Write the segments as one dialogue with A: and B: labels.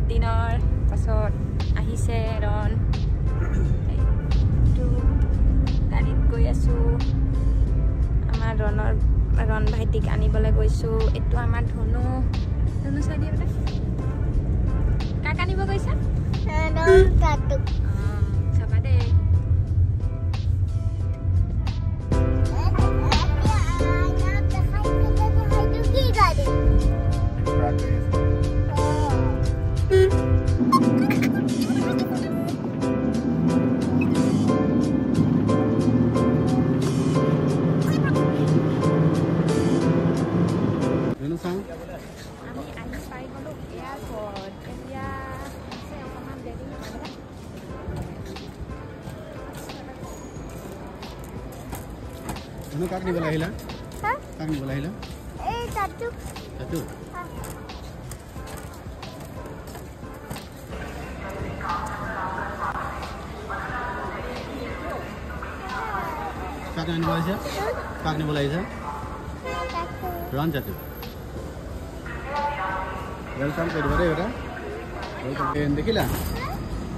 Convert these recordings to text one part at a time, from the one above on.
A: দিনৰ পাছত আহিছে ৰন গাড়ীত গৈ আছো আমাৰ ৰন ভাইটিক আনিবলৈ গৈছো এইটো আমাৰ ধনু চাই দিয়ে বোলে কাক আনিব গৈছা চাবা দে
B: Ano kak ni bola hila?
A: Hah?
B: Kak ni bola hila?
A: Satu.
B: Satu. Kak ni bola aja? Kak ni bola aja?
A: Satu.
B: Ron satu. Welcome to the beda. Welcome plane dekila?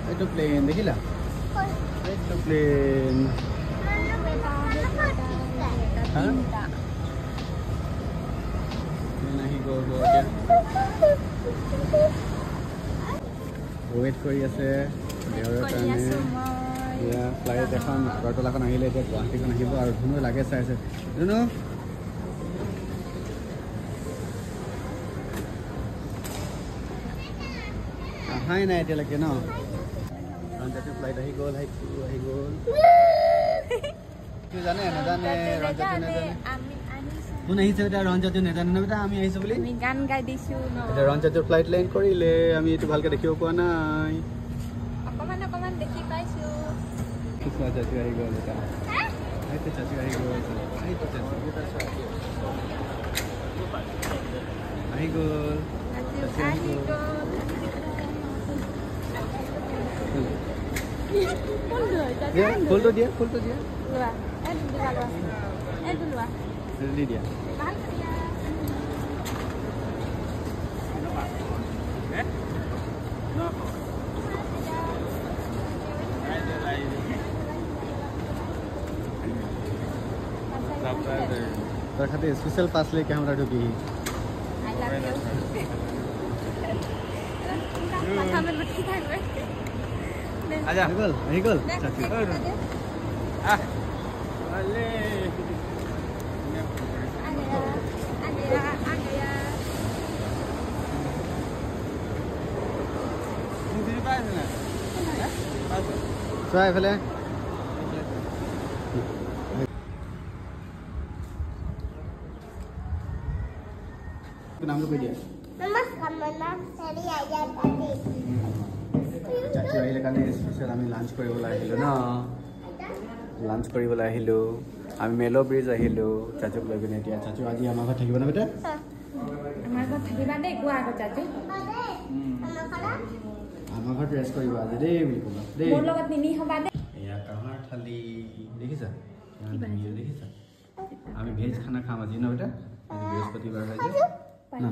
B: Itu plane dekila? Itu plane. Nahi go dia. Wait kori ase. Deor tane. Ya flight ekhon Agartala kon ahile je Guwahati kon ahibo aru dhunu lage sai ase. Dhunu. Ahai na etia lage no. Ranjati flight ahi gol. Tu jane na jane Ranjati na jane. কোন আহিছে এটা ৰঞ্জাটো নেজানো না বেটা আমি আহিছো বুলি
A: আমি গান গাই দিছো ন
B: এটা ৰঞ্জাটো ফ্লাইট ল্যান্ড কৰিলে আমি এটো ভালকে দেখিব পোৱা নাই
A: অকমান দেখি পাইছো
B: কিছু চাচু আহি গ'ল এটা আইতে চাচু আহি গ'ল আইতে চাচু এটা চাচু আহি গ'ল চাচু আহি গ'ল ফুলটো দিয়া
A: লোৱা এইটো লোৱা
B: দি দিয়া तर खाते स्पेशल पास लेके हमरा ढुकी आजा आही गल चाची अले So I feel नाम तो दिया
A: नमस्कार नाम सरी आजाद आदि
B: चाची आइले काने स्पेशल आमी लंच কৰিবলৈ আহিলো না लंच কৰিবলৈ আহিলো আমি মেলো ব্ৰিজ আহিলো চাচুক লৈ গনে এতিয়া চাচু আজি আমাৰ ঘৰত থাকিব না বেটা
A: আমাৰ ঘৰত থাকিবা দেই কোৱা আগত চাচু
B: আমাৰ ঘৰত ৰেষ্ট কৰিব আজি দেই বুলি ক'বা দেই
A: মোৰ লগত নিনি হবা দেই
B: এয়া কাহাৰ থালি দেখিছা দেখিছা আমি ভেজ খানা খাম আজি না বেটা বৃহস্পতিবাৰ হয় যে না